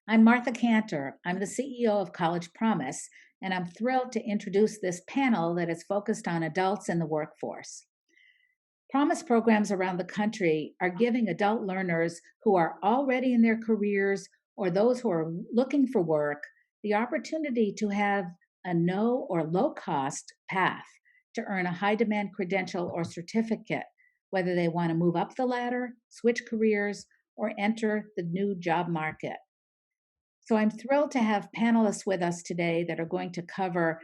I'm Martha Kanter. I'm the CEO of College Promise, and I'm thrilled to introduce this panel that is focused on adults in the workforce. Promise programs around the country are giving adult learners who are already in their careers or those who are looking for work the opportunity to have a no or low cost path to earn a high demand credential or certificate, whether they want to move up the ladder, switch careers, or enter the new job market. So I'm thrilled to have panelists with us today that are going to cover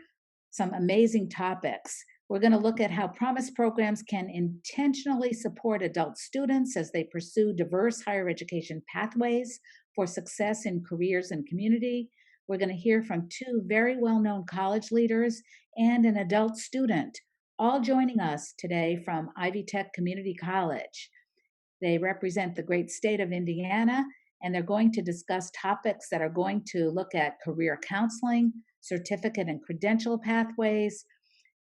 some amazing topics. We're going to look at how Promise programs can intentionally support adult students as they pursue diverse higher education pathways for success in careers and community. We're going to hear from two very well-known college leaders and an adult student, all joining us today from Ivy Tech Community College. They represent the great state of Indiana, and they're going to discuss topics that are going to look at career counseling, certificate and credential pathways,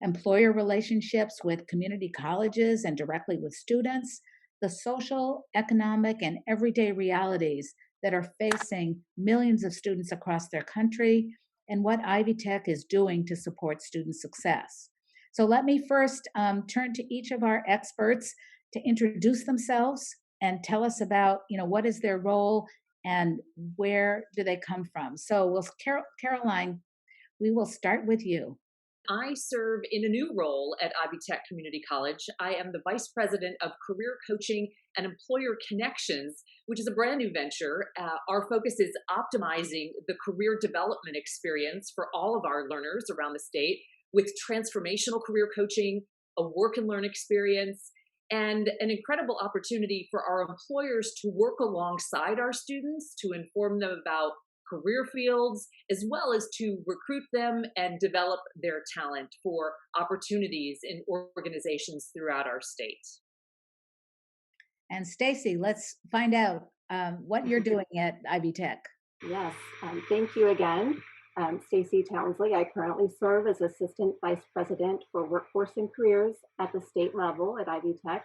employer relationships with community colleges and directly with students, the social, economic, and everyday realities that are facing millions of students across their country, and what Ivy Tech is doing to support student success. So let me first turn to each of our experts to introduce themselves and tell us about, what is their role and where do they come from. So Caroline, we will start with you. I serve in a new role at Ivy Tech Community College. I am the Vice President of Career Coaching and Employer Connections, which is a brand new venture. Our focus is optimizing the career development experience for all of our learners around the state with transformational career coaching, a work and learn experience, and an incredible opportunity for our employers to work alongside our students to inform them about career fields, as well as to recruit them and develop their talent for opportunities in organizations throughout our state. And Stacy, let's find out what you're doing at Ivy Tech. Yes, thank you again. Stacy Townsley. I currently serve as Assistant Vice President for Workforce and Careers at the state level at Ivy Tech.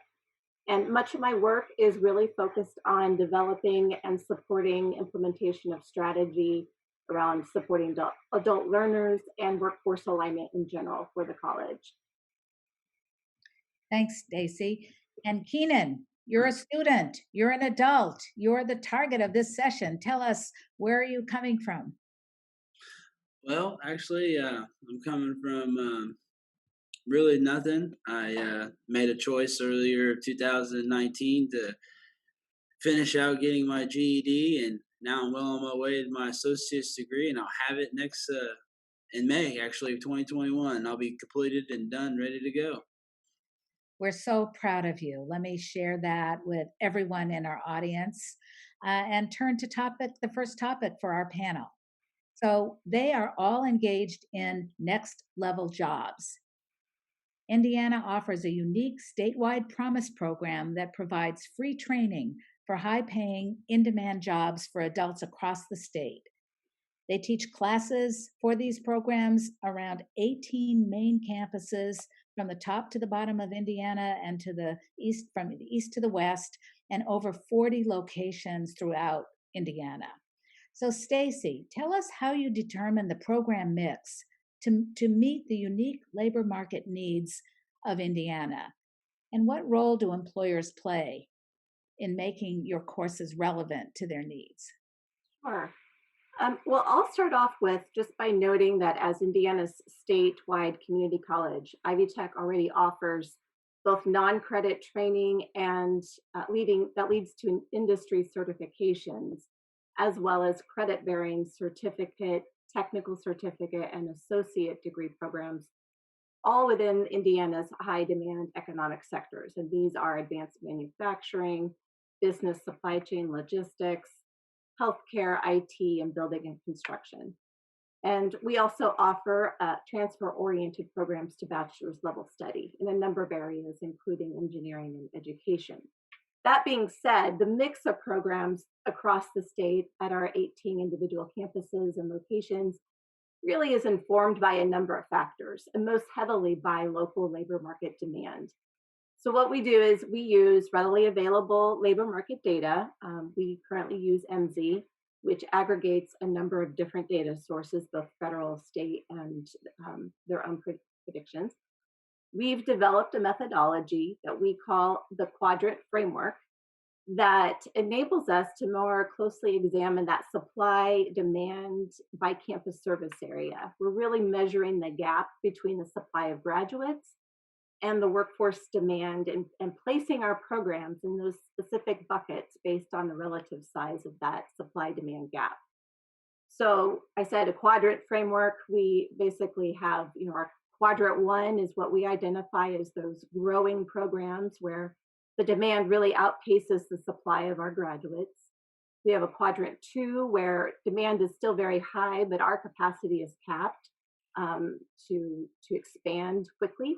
And much of my work is really focused on developing and supporting implementation of strategy around supporting adult learners and workforce alignment in general for the college. Thanks, Stacy. And Keenan, you're a student, you're an adult, you're the target of this session. Tell us, where are you coming from? Well, actually, I'm coming from really nothing. I made a choice earlier 2019 to finish out getting my GED, and now I'm well on my way to my associate's degree, and I'll have it next in May, actually, 2021. I'll be completed and done, ready to go. We're so proud of you. Let me share that with everyone in our audience and turn to the first topic for our panel. So they are all engaged in next level jobs. Indiana offers a unique statewide Promise program that provides free training for high-paying, in-demand jobs for adults across the state. They teach classes for these programs around 18 main campuses from the top to the bottom of Indiana and to the east, from the east to the west, and over 40 locations throughout Indiana. So Stacy, tell us how you determine the program mix to meet the unique labor market needs of Indiana. And what role do employers play in making your courses relevant to their needs? Sure. Well, I'll start off with just by noting that as Indiana's statewide community college, Ivy Tech already offers both non-credit training and that leads to industry certifications, as well as credit-bearing certificate, technical certificate, and associate degree programs, all within Indiana's high-demand economic sectors. And these are advanced manufacturing, business supply chain logistics, healthcare, IT, and building and construction. And we also offer transfer-oriented programs to bachelor's level study in a number of areas, including engineering and education. That being said, the mix of programs across the state at our 18 individual campuses and locations really is informed by a number of factors, and most heavily by local labor market demand. So what we do is we use readily available labor market data. We currently use MZ, which aggregates a number of different data sources, both federal, state, and their own predictions. We've developed a methodology that we call the quadrant framework that enables us to more closely examine that supply demand by campus service area. We're really measuring the gap between the supply of graduates and the workforce demand, and placing our programs in those specific buckets based on the relative size of that supply demand gap. So I said a quadrant framework. We basically have, our quadrant one is what we identify as those growing programs where the demand really outpaces the supply of our graduates. We have a quadrant two where demand is still very high, but our capacity is capped to expand quickly.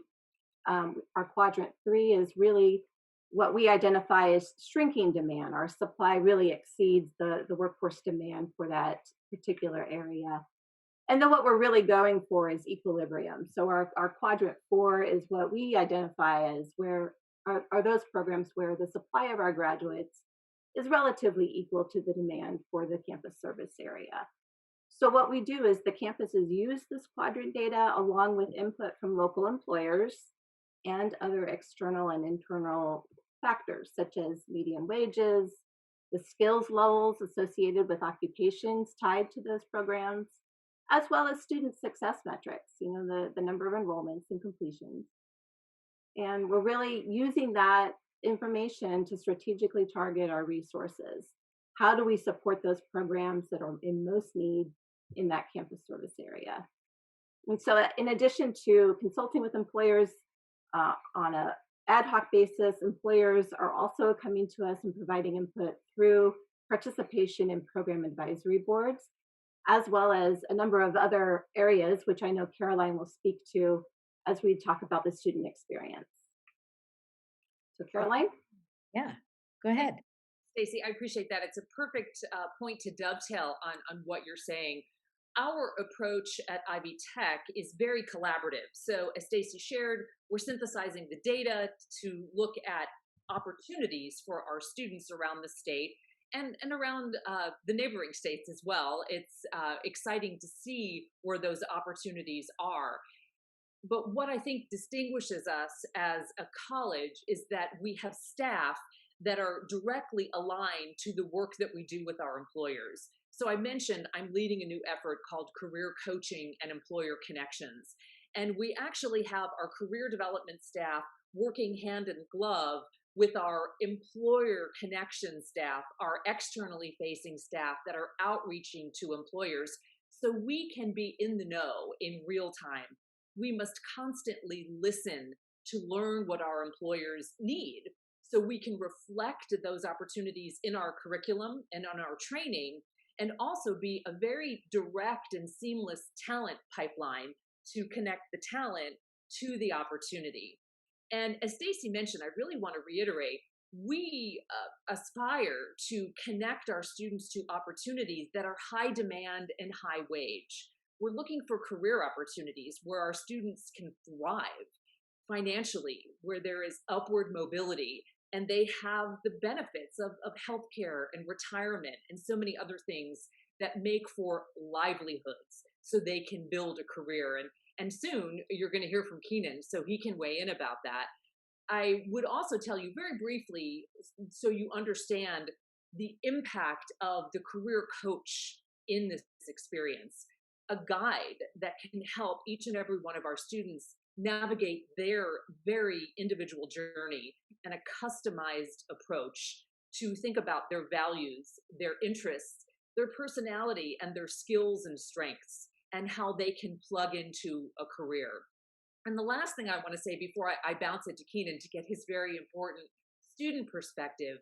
Our quadrant three is really what we identify as shrinking demand. Our supply really exceeds the workforce demand for that particular area. And then what we're really going for is equilibrium. So our quadrant four is what we identify as where are those programs where the supply of our graduates is relatively equal to the demand for the campus service area. So what we do is the campuses use this quadrant data along with input from local employers and other external and internal factors such as median wages, the skills levels associated with occupations tied to those programs, as well as student success metrics, the number of enrollments and completions. And we're really using that information to strategically target our resources. How do we support those programs that are in most need in that campus service area? And so in addition to consulting with employers on an ad hoc basis, employers are also coming to us and providing input through participation in program advisory boards, as well as a number of other areas, which I know Caroline will speak to as we talk about the student experience. So Caroline? Yeah, go ahead. Stacy, I appreciate that. It's a perfect point to dovetail on what you're saying. Our approach at Ivy Tech is very collaborative. So as Stacy shared, we're synthesizing the data to look at opportunities for our students around the state and around the neighboring states as well. It's exciting to see where those opportunities are. But what I think distinguishes us as a college is that we have staff that are directly aligned to the work that we do with our employers. So I mentioned I'm leading a new effort called Career Coaching and Employer Connections. And we actually have our career development staff working hand in glove with our employer connection staff, our externally facing staff that are outreaching to employers so we can be in the know in real time. We must constantly listen to learn what our employers need so we can reflect those opportunities in our curriculum and on our training, and also be a very direct and seamless talent pipeline to connect the talent to the opportunity. And as Stacy mentioned, I really want to reiterate, we aspire to connect our students to opportunities that are high demand and high wage. We're looking for career opportunities where our students can thrive financially, where there is upward mobility, and they have the benefits of healthcare and retirement and so many other things that make for livelihoods so they can build a career. And soon you're going to hear from Keenan, so he can weigh in about that. I would also tell you very briefly, so you understand the impact of the career coach in this experience, a guide that can help each and every one of our students navigate their very individual journey and a customized approach to think about their values, their interests, their personality, and their skills and strengths, and how they can plug into a career. And the last thing I want to say before I bounce it to Keenan to get his very important student perspective,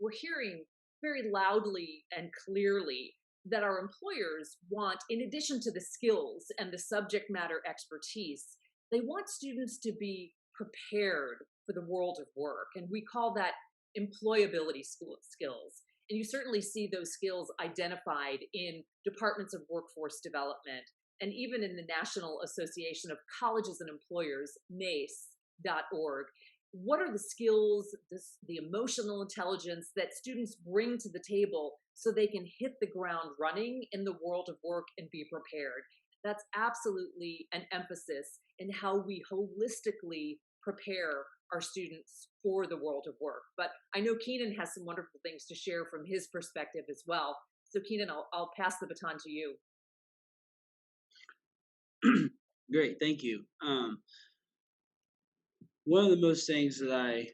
we're hearing very loudly and clearly that our employers want, in addition to the skills and the subject matter expertise, they want students to be prepared for the world of work. And we call that employability skills. And you certainly see those skills identified in departments of workforce development, and even in the National Association of Colleges and Employers, NACE.org. what are the skills, the emotional intelligence that students bring to the table so they can hit the ground running in the world of work and be prepared. That's absolutely an emphasis in how we holistically prepare our students for the world of work. But I know Keenan has some wonderful things to share from his perspective as well. So Keenan, I'll pass the baton to you. Great, thank you. One of the most things that I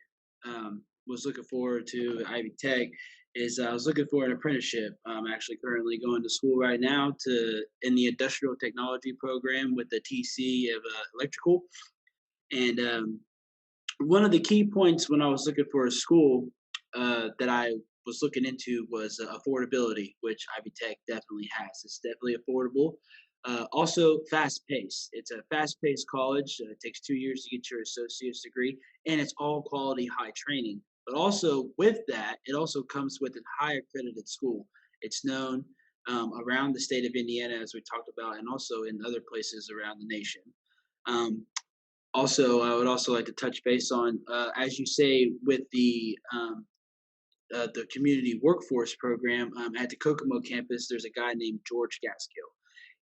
was looking forward to at Ivy Tech is I was looking for an apprenticeship. I'm actually currently going to school right now in the industrial technology program with the TC of electrical. And one of the key points when I was looking for a school that I was looking into was affordability, which Ivy Tech definitely has. It's definitely affordable. Also, fast paced. It's a fast paced college. It takes 2 years to get your associate's degree, and it's all quality, high training. But also, with that, it also comes with a high accredited school. It's known around the state of Indiana, as we talked about, and also in other places around the nation. Also, I would also like to touch base on, as you say, with the community workforce program at the Kokomo campus. There's a guy named George Gaskill.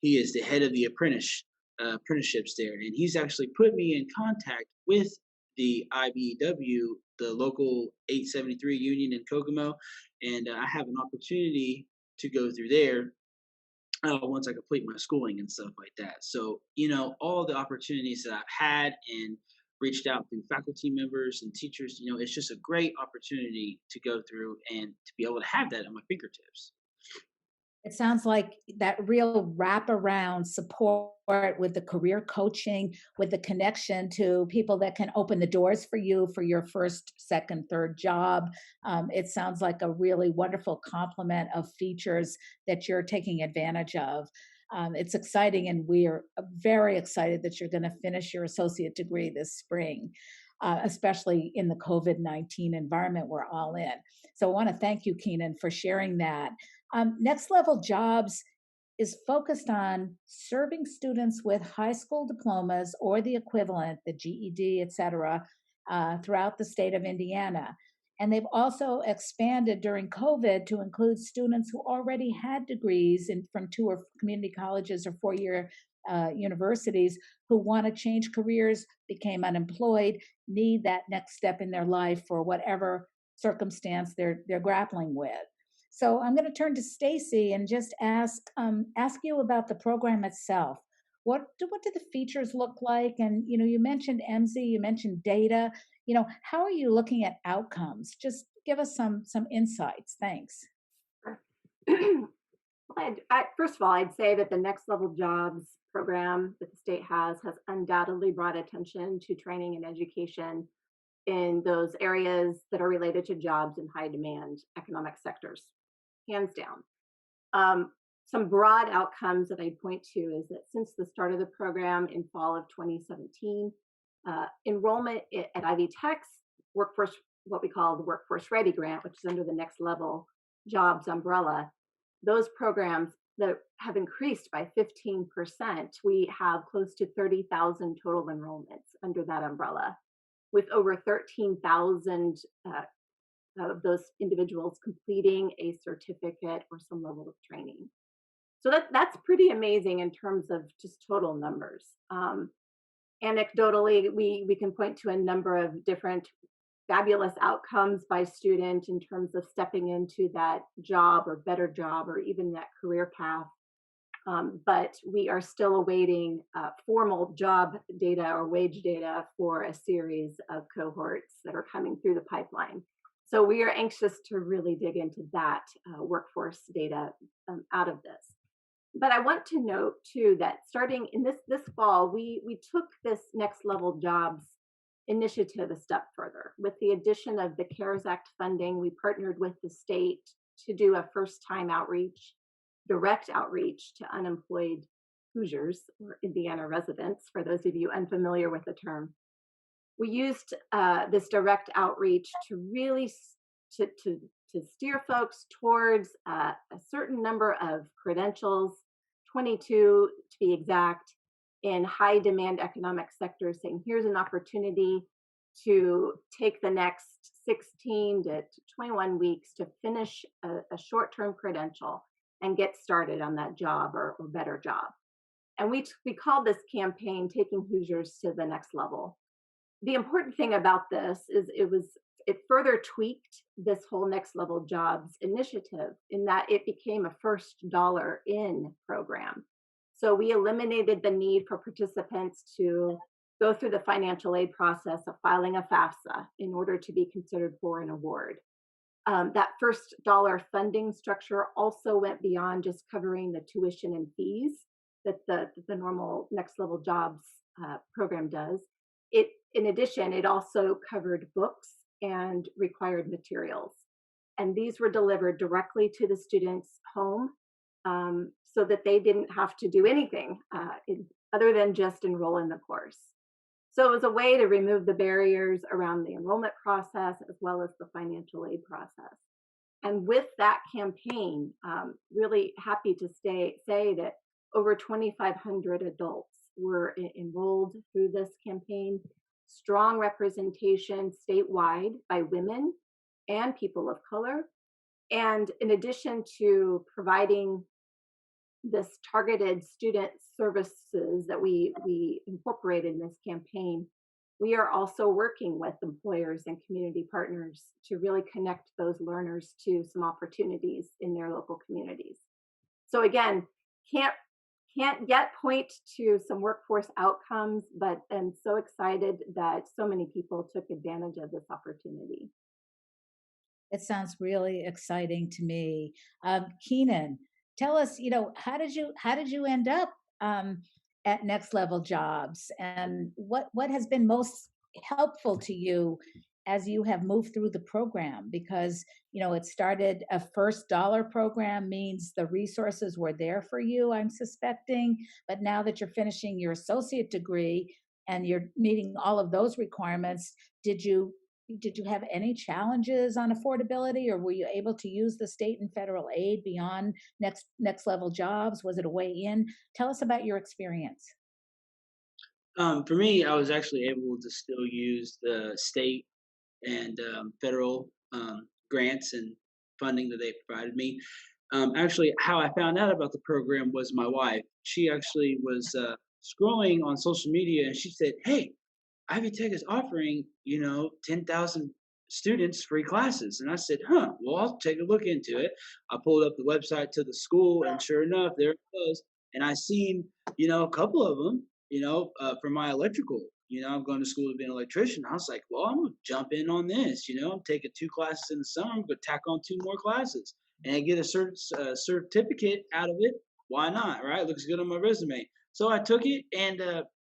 He is the head of the apprenticeships there, and he's actually put me in contact with the IBEW, the local 873 union in Kokomo, and I have an opportunity to go through there once I complete my schooling and stuff like that. So, all the opportunities that I've had and reached out through faculty members and teachers, it's just a great opportunity to go through and to be able to have that at my fingertips. It sounds like that real wraparound support with the career coaching, with the connection to people that can open the doors for you for your first, second, third job. It sounds like a really wonderful complement of features that you're taking advantage of. It's exciting, and we are very excited that you're going to finish your associate degree this spring. Especially in the COVID-19 environment we're all in. So I want to thank you, Keenan, for sharing that. Next Level Jobs is focused on serving students with high school diplomas or the equivalent, the GED, et cetera, throughout the state of Indiana. And they've also expanded during COVID to include students who already had degrees from 2 or community colleges or 4-year universities who want to change careers, became unemployed, need that next step in their life for whatever circumstance they're grappling with. So I'm going to turn to Stacy and just ask you about the program itself. What do the features look like? And you mentioned EMSI, you mentioned data. How are you looking at outcomes? Just give us some insights. Thanks. First of all, I'd say that the Next Level Jobs program that the state has undoubtedly brought attention to training and education in those areas that are related to jobs in high demand economic sectors, hands down. Some broad outcomes that I'd point to is that since the start of the program in fall of 2017, enrollment at Ivy Tech's workforce, what we call the Workforce Ready Grant, which is under the Next Level Jobs umbrella, those programs that have increased by 15%. We have close to 30,000 total enrollments under that umbrella, with over 13,000 of those individuals completing a certificate or some level of training. So that's pretty amazing in terms of just total numbers. Anecdotally, we can point to a number of different fabulous outcomes by student in terms of stepping into that job or better job or even that career path. But we are still awaiting formal job data or wage data for a series of cohorts that are coming through the pipeline. So we are anxious to really dig into that workforce data out of this. But I want to note too that starting in this fall, we took this Next Level Jobs initiative a step further. With the addition of the CARES Act funding, we partnered with the state to do a first-time outreach, direct outreach to unemployed Hoosiers or Indiana residents, for those of you unfamiliar with the term. We used this direct outreach to really to steer folks towards a certain number of credentials, 22 to be exact, in high demand economic sectors, saying here's an opportunity to take the next 16 to 21 weeks to finish a short-term credential and get started on that job or better job. And we called this campaign Taking Hoosiers to the Next Level. The important thing about this is it further tweaked this whole next level jobs initiative in that it became a first dollar in program. So we eliminated the need for participants to go through the financial aid process of filing a FAFSA in order to be considered for an award. That first dollar funding structure also went beyond just covering the tuition and fees that the normal next level jobs program does. In addition, it also covered books and required materials. And these were delivered directly to the student's home so that they didn't have to do anything other than just enroll in the course. So it was a way to remove the barriers around the enrollment process as well as the financial aid process. And with that campaign, really happy to say that over 2,500 adults were enrolled through this campaign. Strong representation statewide by women and people of color. And in addition to providing this targeted student services that we incorporated in this campaign, we are also working with employers and community partners to really connect those learners to some opportunities in their local communities. So again, can't yet point to some workforce outcomes, but I'm so excited that so many people took advantage of this opportunity. It sounds really exciting to me. Keenan, tell us, how did you end up at Next Level Jobs, and what has been most helpful to you as you have moved through the program? Because it started a first dollar program means the resources were there for you, I'm suspecting, but now that you're finishing your associate degree and you're meeting all of those requirements, did you have any challenges on affordability, or were you able to use the state and federal aid beyond next level jobs? Was it a way in? Tell us about your experience. For me, I was actually able to still use the state and federal grants and funding that they provided me. Actually, how I found out about the program was my wife. She actually was scrolling on social media and she said, "Hey, Ivy Tech is offering, 10,000 students free classes." And I said, "Huh, well, I'll take a look into it." I pulled up the website to the school, and sure enough, there it was. And I seen, a couple of them, for my electrical. I'm going to school to be an electrician. I was like, well, I'm going to jump in on this. I'm taking 2 classes in the summer. I'm going to tack on 2 more classes and get a certificate out of it. Why not, right? Looks good on my resume. So I took it, and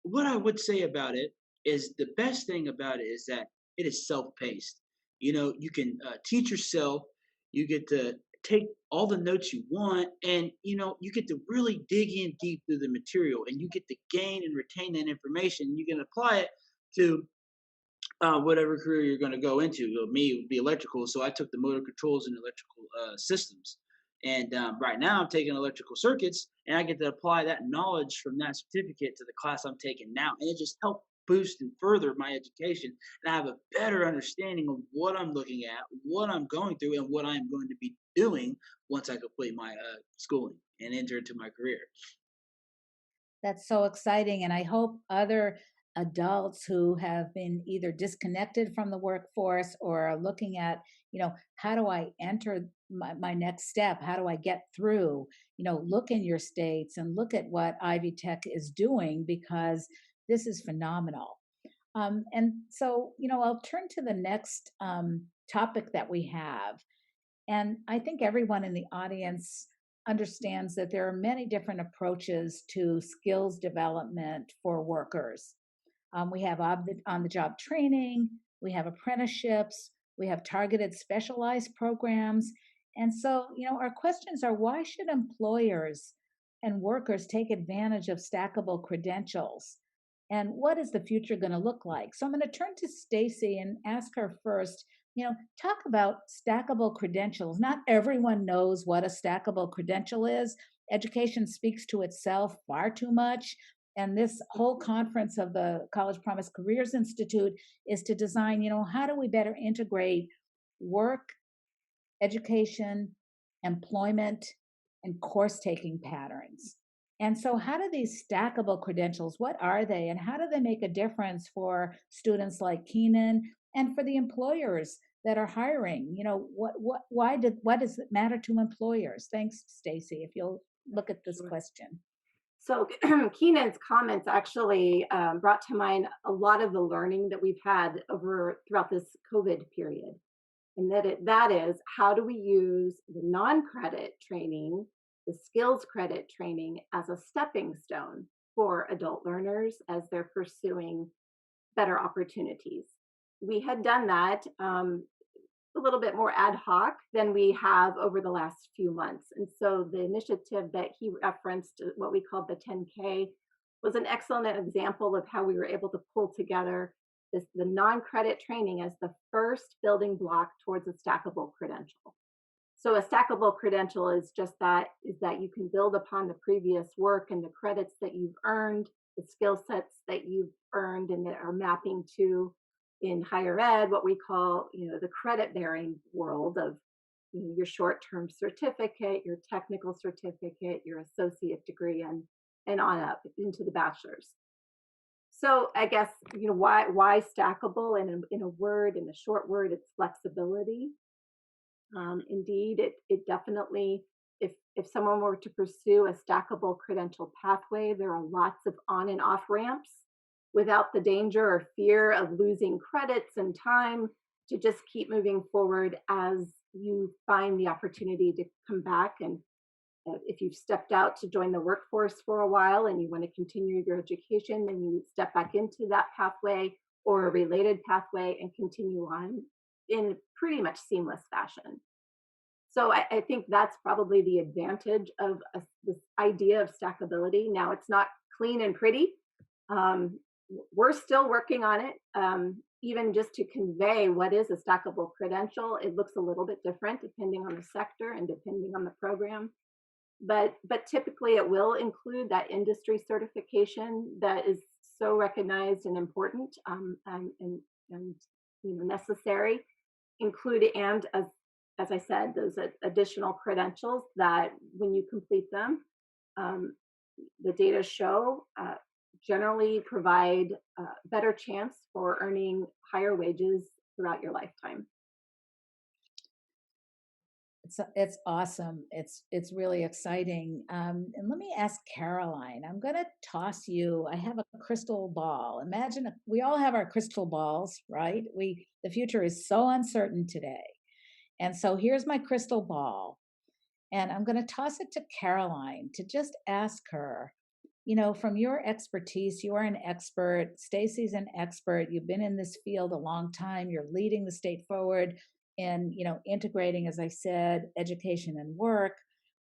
what I would say about it is the best thing about it is that it is self-paced. You can teach yourself. You get to take all the notes you want, and you get to really dig in deep through the material, and you get to gain and retain that information. You can apply it to whatever career you're going to go into. Me, it would be electrical, so I took the motor controls and electrical systems. And right now, I'm taking electrical circuits, and I get to apply that knowledge from that certificate to the class I'm taking now, and it just helped boost and further my education. And I have a better understanding of what I'm looking at, what I'm going through, and what I'm going to be doing once I complete my schooling and enter into my career. That's so exciting. And I hope other adults who have been either disconnected from the workforce or are looking at, how do I enter my next step? How do I get through? Look in your states and look at what Ivy Tech is doing, because this is phenomenal. And so, I'll turn to the next topic that we have. And I think everyone in the audience understands that there are many different approaches to skills development for workers. We have on the job training, we have apprenticeships, we have targeted specialized programs. And so, our questions are, why should employers and workers take advantage of stackable credentials? And what is the future going to look like? So I'm going to turn to Stacy and ask her first, talk about stackable credentials. Not everyone knows what a stackable credential is. Education speaks to itself far too much. And this whole conference of the College Promise Careers Institute is to design, how do we better integrate work, education, employment, and course taking patterns. And so, how do these stackable credentials, what are they, and how do they make a difference for students like Keenan and for the employers that are hiring? Why does it matter to employers? Thanks, Stacy, if you'll look at this Sure. question. So Keenan's comments actually brought to mind a lot of the learning that we've had over throughout this COVID period. And that is, how do we use the non-credit training, the skills credit training, as a stepping stone for adult learners as they're pursuing better opportunities? We had done that a little bit more ad hoc than we have over the last few months. And so the initiative that he referenced, what we called the 10K, was an excellent example of how we were able to pull together the non-credit training as the first building block towards a stackable credential. So a stackable credential is just that, is that you can build upon the previous work and the credits that you've earned, the skill sets that you've earned and that are mapping to, in higher ed, what we call, the credit bearing world of your short-term certificate, your technical certificate, your associate degree, and on up into the bachelor's. So I guess, why stackable? And in a short word, it's flexibility. Indeed, it definitely, if someone were to pursue a stackable credential pathway, there are lots of on and off ramps without the danger or fear of losing credits and time to just keep moving forward as you find the opportunity to come back. And if you've stepped out to join the workforce for a while and you want to continue your education, then you step back into that pathway or a related pathway and continue on in pretty much seamless fashion. So I think that's probably the advantage of this idea of stackability. Now, it's not clean and pretty. We're still working on it. Even just to convey what is a stackable credential, it looks a little bit different depending on the sector and depending on the program. But typically it will include that industry certification that is so recognized and important and necessary. Include, and as I said, those additional credentials that when you complete them, the data show generally provide a better chance for earning higher wages throughout your lifetime. It's awesome. It's really exciting. And let me ask Caroline. I'm going to toss you. I have a crystal ball. Imagine we all have our crystal balls, right? The future is so uncertain today, and so here's my crystal ball, and I'm going to toss it to Caroline to just ask her. From your expertise, you are an expert. Stacy's an expert. You've been in this field a long time. You're leading the state forward in, integrating, as I said, education and work.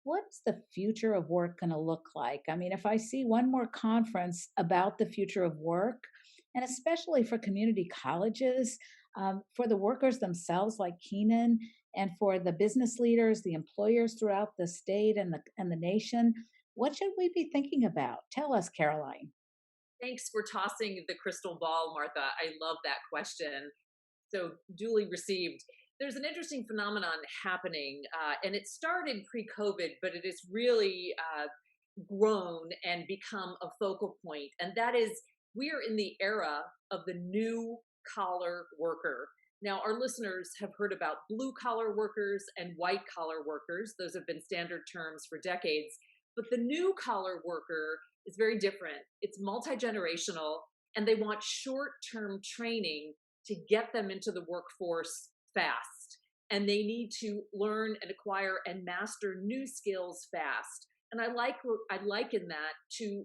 What's the future of work going to look like? I mean, if I see one more conference about the future of work, and especially for community colleges, for the workers themselves like Keenan, and for the business leaders, the employers throughout the state and the nation, what should we be thinking about? Tell us, Caroline. Thanks for tossing the crystal ball, Martha. I love that question. So duly received. There's an interesting phenomenon happening, and it started pre-COVID, but it has really grown and become a focal point. And that is, we are in the era of the new collar worker. Now, our listeners have heard about blue collar workers and white collar workers. Those have been standard terms for decades. But the new collar worker is very different. It's multi-generational, and they want short-term training to get them into the workforce fast. And they need to learn and acquire and master new skills fast. And I liken that to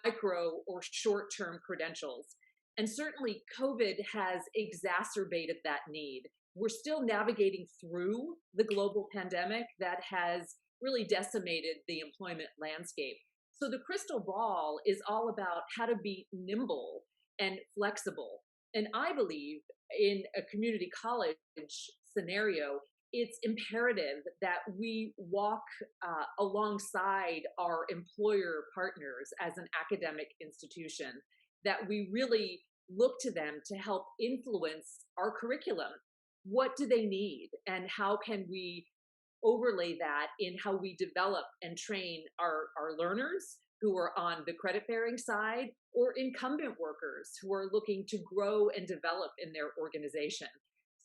micro or short-term credentials. And certainly COVID has exacerbated that need. We're still navigating through the global pandemic that has really decimated the employment landscape. So the crystal ball is all about how to be nimble and flexible. And I believe in a community college scenario, it's imperative that we walk alongside our employer partners as an academic institution, that we really look to them to help influence our curriculum. What do they need, and how can we overlay that in how we develop and train our learners who are on the credit bearing side, or incumbent workers who are looking to grow and develop in their organization.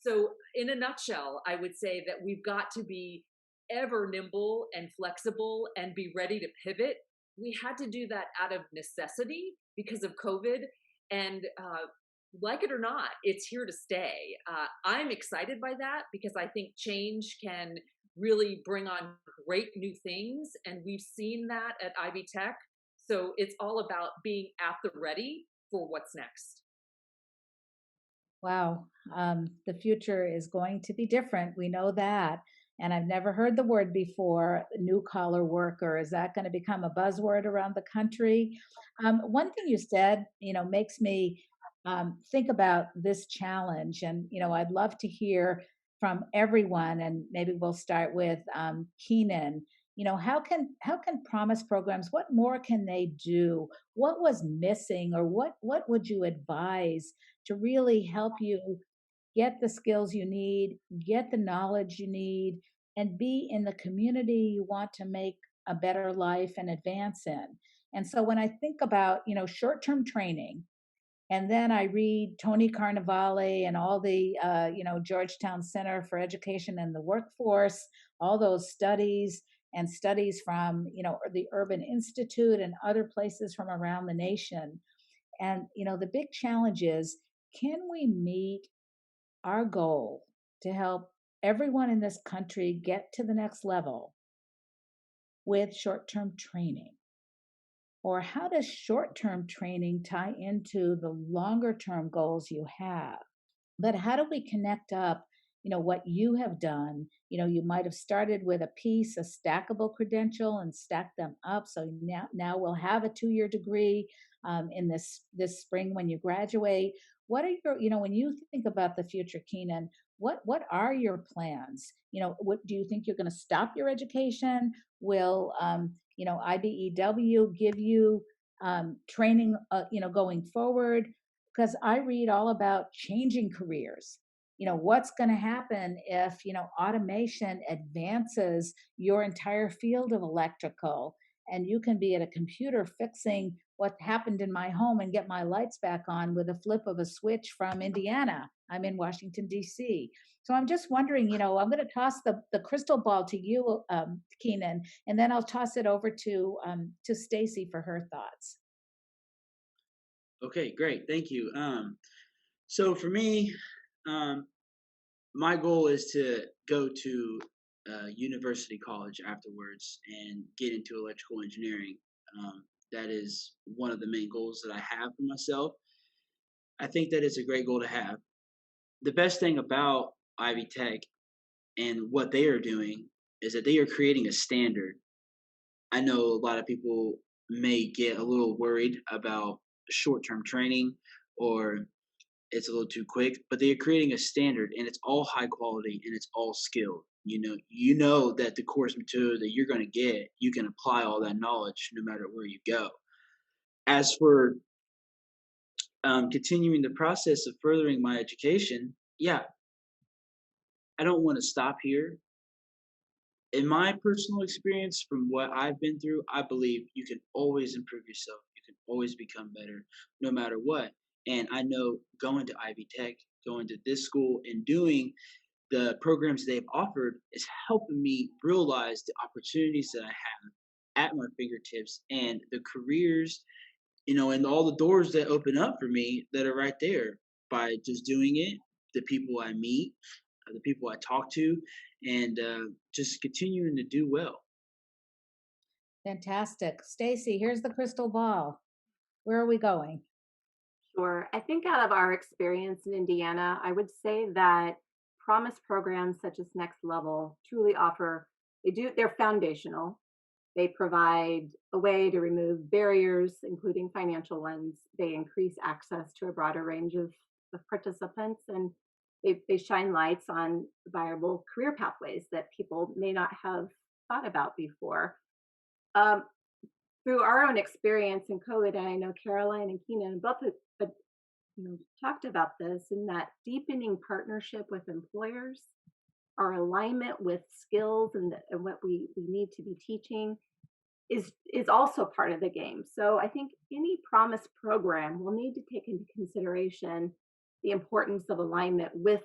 So, in a nutshell, I would say that we've got to be ever nimble and flexible and be ready to pivot. We had to do that out of necessity because of COVID. And like it or not, it's here to stay. I'm excited by that because I think change can really bring on great new things. And we've seen that at Ivy Tech. So it's all about being at the ready for what's next. Wow. The future is going to be different. We know that. And I've never heard the word before, new collar worker. Is that going to become a buzzword around the country? One thing you said, makes me think about this challenge. And, I'd love to hear from everyone. And maybe we'll start with Keenan. How can promise programs, what more can they do? What was missing, or what would you advise to really help you get the skills you need, get the knowledge you need, and be in the community you want to make a better life and advance in? And so when I think about, short-term training, and then I read Tony Carnevale and all the, Georgetown Center for Education and the Workforce, all those studies and studies from, the Urban Institute and other places from around the nation. And, the big challenge is, can we meet our goal to help everyone in this country get to the next level with short term training? Or how does short term training tie into the longer term goals you have? But how do we connect up, what you have done? You might have started with a piece, a stackable credential, and stack them up. So now we'll have a 2-year degree in this spring when you graduate. What are when you think about the future, Keenan? What are your plans? What do you think you're going to stop your education? Will IBEW give you training, going forward? Because I read all about changing careers. What's going to happen if, automation advances your entire field of electrical, and you can be at a computer fixing what happened in my home and get my lights back on with a flip of a switch from Indiana. I'm in Washington, D.C. So I'm just wondering, I'm going to toss the crystal ball to you, Keenan, and then I'll toss it over to Stacy for her thoughts. Okay, great. Thank you. So for me, my goal is to go to university college afterwards and get into electrical engineering. That is one of the main goals that I have for myself. I think that it's a great goal to have. The best thing about Ivy Tech and what they are doing is that they are creating a standard. I know a lot of people may get a little worried about short-term training, or it's a little too quick, but they are creating a standard, and it's all high quality and it's all skilled. You know that the course material that you're going to get, you can apply all that knowledge no matter where you go. As for continuing the process of furthering my education, yeah, I don't want to stop here. In my personal experience, from what I've been through, I believe you can always improve yourself. You can always become better, no matter what. And I know going to Ivy Tech, going to this school, and doing the programs they've offered is helping me realize the opportunities that I have at my fingertips, and the careers, and all the doors that open up for me that are right there by just doing it, the people I meet, the people I talk to, and just continuing to do well. Fantastic. Stacy, here's the crystal ball. Where are we going? Sure. I think out of our experience in Indiana, I would say that promise programs such as Next Level truly offer, they're foundational. They provide a way to remove barriers, including financial ones. They increase access to a broader range of participants. And they shine lights on viable career pathways that people may not have thought about before. Um, Through our own experience in COVID, and I know Caroline and Keenan both have, talked about this, in that deepening partnership with employers, our alignment with skills and what we need to be teaching is also part of the game. So I think any promise program will need to take into consideration the importance of alignment with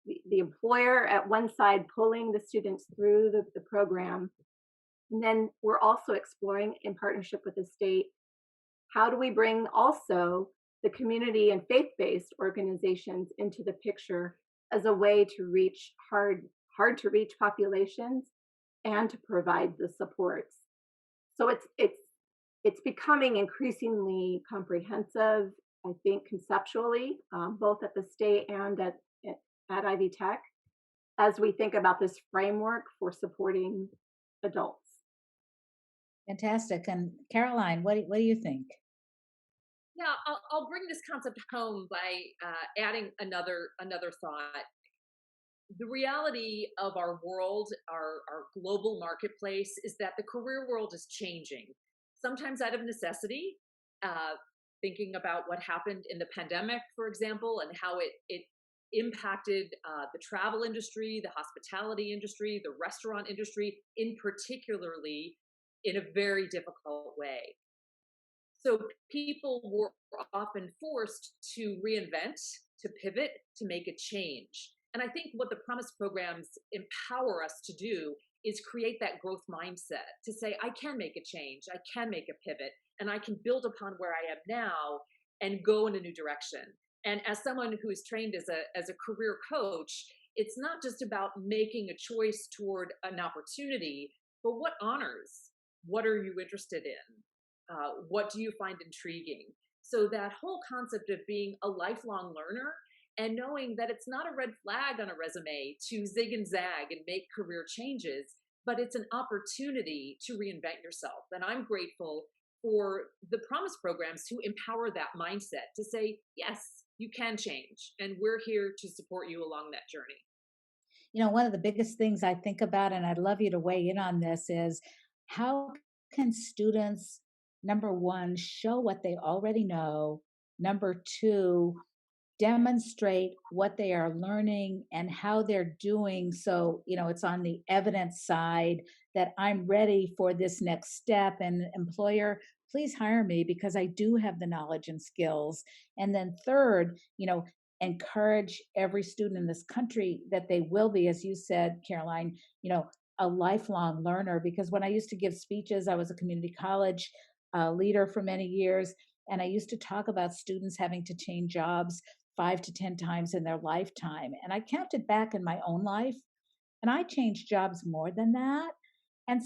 the employer at one side pulling the students through the program. And then we're also exploring, in partnership with the state, how do we bring also the community and faith-based organizations into the picture as a way to reach hard to reach populations and to provide the supports. So it's becoming increasingly comprehensive, I think, conceptually, both at the state and at Ivy Tech, as we think about this framework for supporting adults. Fantastic. And Caroline, what do you think? Yeah, I'll bring this concept home by adding another thought. The reality of our world, our global marketplace, is that the career world is changing, sometimes out of necessity. Thinking about what happened in the pandemic, for example, and how it impacted the travel industry, the hospitality industry, the restaurant industry, in particularly, in a very difficult way. So people were often forced to reinvent, to pivot, to make a change. And I think what the Promise programs empower us to do is create that growth mindset, to say, I can make a change, I can make a pivot, and I can build upon where I am now and go in a new direction. And as someone who is trained as a career coach, it's not just about making a choice toward an opportunity, but what honors? What are you interested in? What do you find intriguing? So that whole concept of being a lifelong learner and knowing that it's not a red flag on a resume to zig and zag and make career changes, but it's an opportunity to reinvent yourself. And I'm grateful for the Promise programs to empower that mindset, to say, yes, you can change, and we're here to support you along that journey. One of the biggest things I think about, and I'd love you to weigh in on this, is how can students, number one, show what they already know, number two, demonstrate what they are learning and how they're doing, so it's on the evidence side that I'm ready for this next step, and employer, please hire me because I do have the knowledge and skills. And then third, encourage every student in this country that they will be, as you said, Caroline, a lifelong learner. Because when I used to give speeches, I was a community college leader for many years, and I used to talk about students having to change jobs 5 to 10 times in their lifetime. And I counted back in my own life, and I changed jobs more than that. And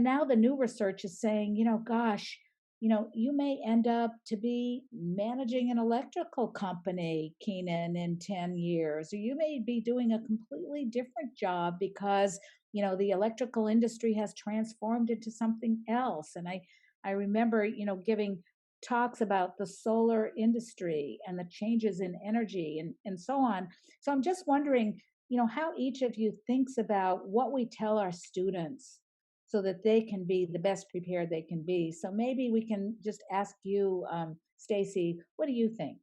now the new research is saying, gosh, you may end up to be managing an electrical company, Keenan, in 10 years, or you may be doing a completely different job because, the electrical industry has transformed into something else. And I remember, giving talks about the solar industry and the changes in energy and so on. So I'm just wondering, how each of you thinks about what we tell our students so that they can be the best prepared they can be. So maybe we can just ask you, Stacy, what do you think?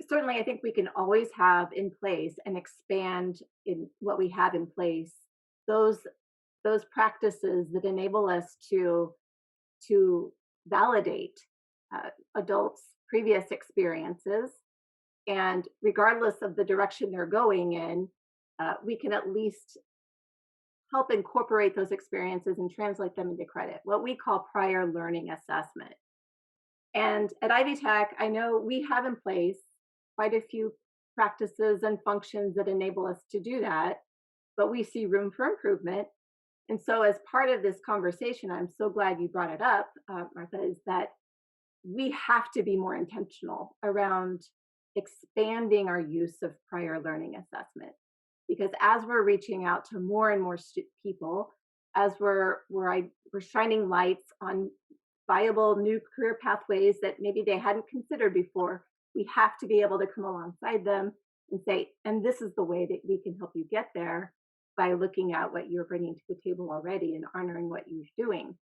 Certainly, I think we can always have in place and expand in what we have in place those those practices that enable us to validate adults' previous experiences, and regardless of the direction they're going in, we can at least help incorporate those experiences and translate them into credit, what we call prior learning assessment. And at Ivy Tech, I know we have in place quite a few practices and functions that enable us to do that, but we see room for improvement. And so, as part of this conversation, I'm so glad you brought it up, Martha, is that we have to be more intentional around expanding our use of prior learning assessment. Because as we're reaching out to more and more people, as we're shining lights on viable new career pathways that maybe they hadn't considered before, We have to be able to come alongside them and say, and this is the way that we can help you get there by looking at what you're bringing to the table already and honoring what you're doing.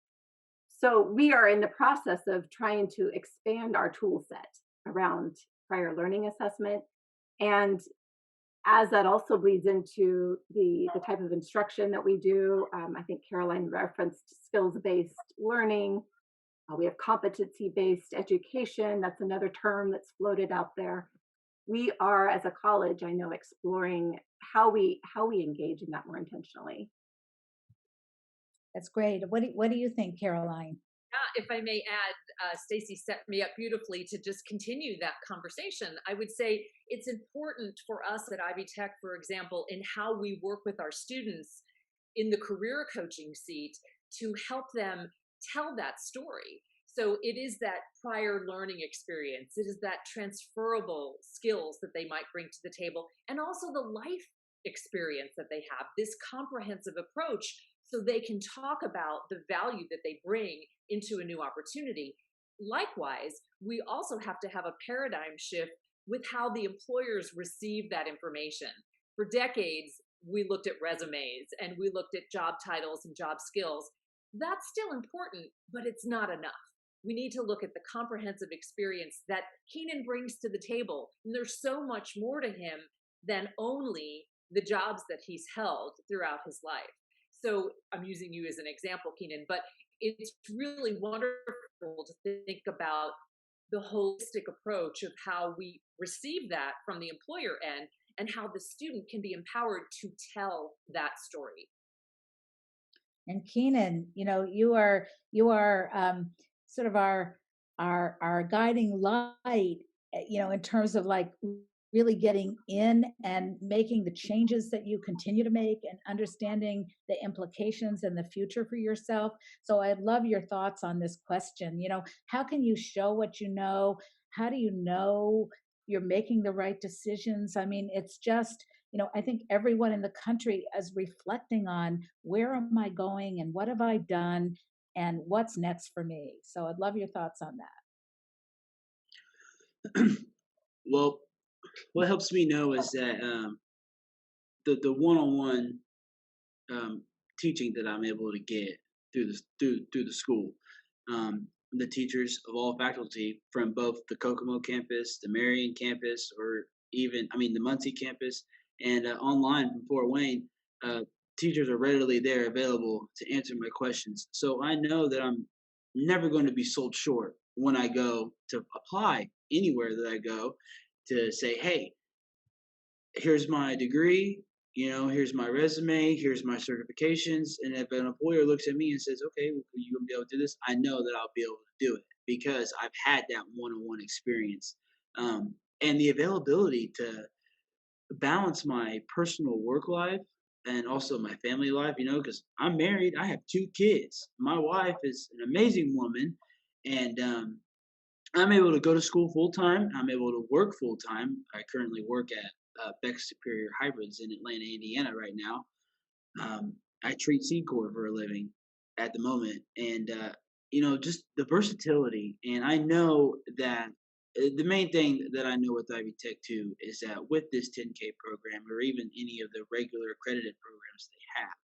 So we are in the process of trying to expand our tool set around prior learning assessment. And as that also bleeds into the type of instruction that we do, I think Caroline referenced skills-based learning. We have competency-based education. That's another term that's floated out there. We are, as a college, I know, exploring how we engage in that more intentionally. That's great. What do you think, Caroline? If I may add, Stacy set me up beautifully to just continue that conversation. I would say it's important for us at Ivy Tech, for example, in how we work with our students in the career coaching seat to help them tell that story. So it is that prior learning experience. It is that transferable skills that they might bring to the table, and also the life experience that they have, this comprehensive approach, so they can talk about the value that they bring into a new opportunity. Likewise, we also have to have a paradigm shift with how the employers receive that information. For decades, we looked at resumes and we looked at job titles and job skills. That's still important, but it's not enough. We need to look at the comprehensive experience that Keenan brings to the table. And there's so much more to him than only the jobs that he's held throughout his life. So I'm using you as an example, Keenan, but it's really wonderful to think about the holistic approach of how we receive that from the employer end and how the student can be empowered to tell that story. And Keenan, you are sort of our guiding light, in terms of like really getting in and making the changes that you continue to make and understanding the implications and the future for yourself. So I'd love your thoughts on this question. How can you show what you know? How do you know you're making the right decisions? I mean, it's just, I think everyone in the country is reflecting on where am I going and what have I done and what's next for me. So I'd love your thoughts on that. Well, what helps me know is that the one-on-one teaching that I'm able to get through the school, the teachers of all faculty from both the Kokomo campus, the Marion campus, or even the Muncie campus, and online from Fort Wayne. Teachers are readily there available to answer my questions. So I know that I'm never going to be sold short when I go to apply anywhere that I go to say, hey, here's my degree, here's my resume, here's my certifications. And if an employer looks at me and says, okay, well, you gonna be able to do this, I know that I'll be able to do it because I've had that one-on-one experience. And the availability to balance my personal work life and also my family life, because I'm married, I have 2 kids. My wife is an amazing woman, and I'm able to go to school full time. I'm able to work full time. I currently work at Beck Superior Hybrids in Atlanta, Indiana, right now. I treat Seed Corps for a living at the moment, and just the versatility. And I know that the main thing that I know with Ivy Tech too is that with this 10K program, or even any of the regular accredited programs they have,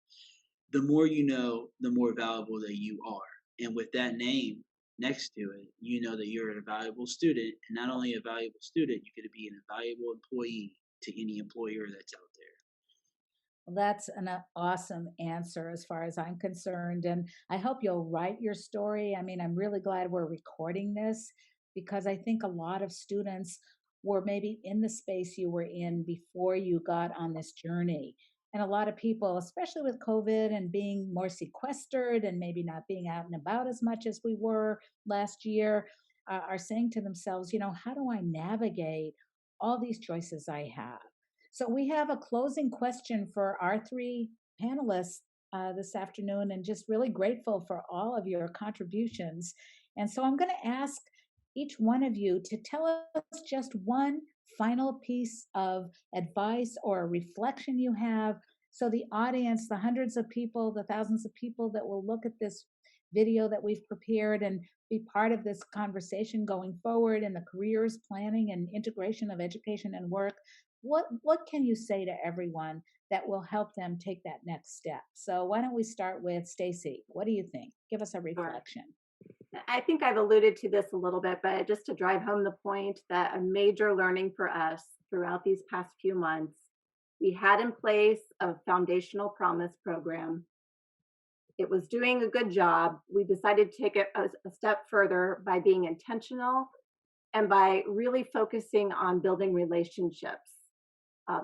the more you know, the more valuable that you are. And with that name next to it, you know that you're a valuable student, and not only a valuable student, you could be an invaluable employee to any employer that's out there. Well, that's an awesome answer as far as I'm concerned. And I hope you'll write your story. I mean, I'm really glad we're recording this because I think a lot of students were maybe in the space you were in before you got on this journey. And a lot of people, especially with COVID and being more sequestered and maybe not being out and about as much as we were last year, are saying to themselves, how do I navigate all these choices I have? So we have a closing question for our 3 panelists this afternoon, and just really grateful for all of your contributions. And so I'm going to ask each one of you to tell us just one final piece of advice or a reflection you have, so the audience, the hundreds of people, the thousands of people that will look at this video that we've prepared and be part of this conversation going forward in the careers planning and integration of education and work. What can you say to everyone that will help them take that next step? So why don't we start with Stacy? What do you think? Give us a Sure. reflection. I think I've alluded to this a little bit, but just to drive home the point that a major learning for us throughout these past few months, we had in place a foundational promise program. It was doing a good job. We decided to take it a step further by being intentional and by really focusing on building relationships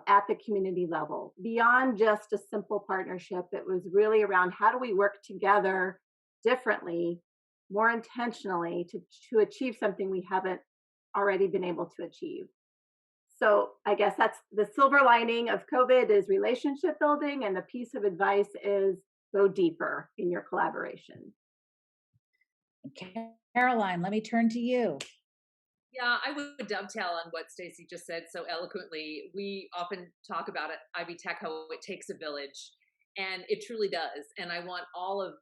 at the community level. Beyond just a simple partnership, it was really around how do we work together differently, more intentionally to achieve something we haven't already been able to achieve. So I guess that's the silver lining of COVID is relationship building, and the piece of advice is go deeper in your collaboration. Caroline, let me turn to you. Yeah, I would dovetail on what Stacy just said so eloquently. We often talk about it, Ivy Tech, how it takes a village, and it truly does. And I want all of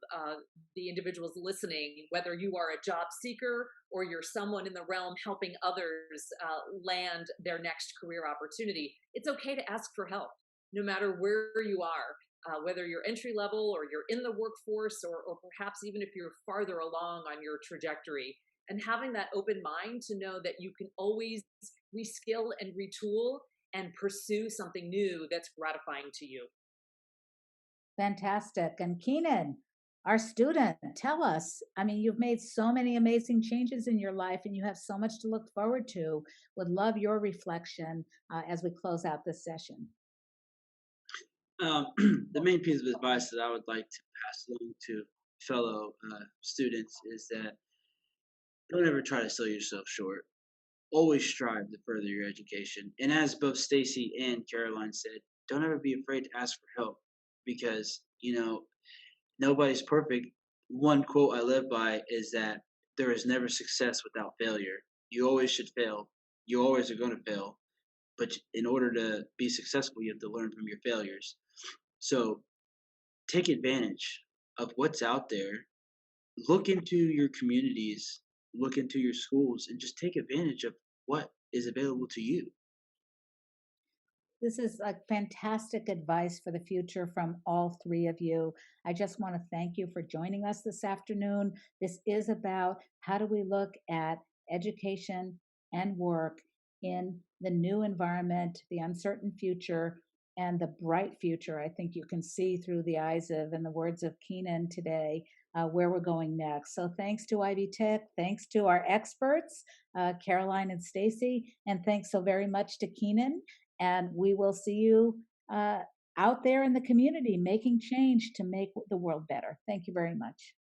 the individuals listening, whether you are a job seeker or you're someone in the realm helping others land their next career opportunity, it's okay to ask for help, no matter where you are. Whether you're entry level or you're in the workforce, or perhaps even if you're farther along on your trajectory, and having that open mind to know that you can always reskill and retool and pursue something new that's gratifying to you. Fantastic. And Keenan, our student, tell us. I mean, you've made so many amazing changes in your life and you have so much to look forward to. Would love your reflection as we close out this session. The main piece of advice that I would like to pass along to fellow students is that don't ever try to sell yourself short. Always strive to further your education. And as both Stacy and Caroline said, don't ever be afraid to ask for help because, nobody's perfect. One quote I live by is that there is never success without failure. You always should fail. You always are going to fail. But in order to be successful, you have to learn from your failures. So take advantage of what's out there. Look into your communities, look into your schools, and just take advantage of what is available to you. This is like fantastic advice for the future from all three of you. I just want to thank you for joining us this afternoon. This is about how do we look at education and work in the new environment, the uncertain future, and the bright future. I think you can see through the eyes of and the words of Keenan today where we're going next. So thanks to Ivy Tech, thanks to our experts, Caroline and Stacy, and thanks so very much to Keenan. And we will see you out there in the community making change to make the world better. Thank you very much.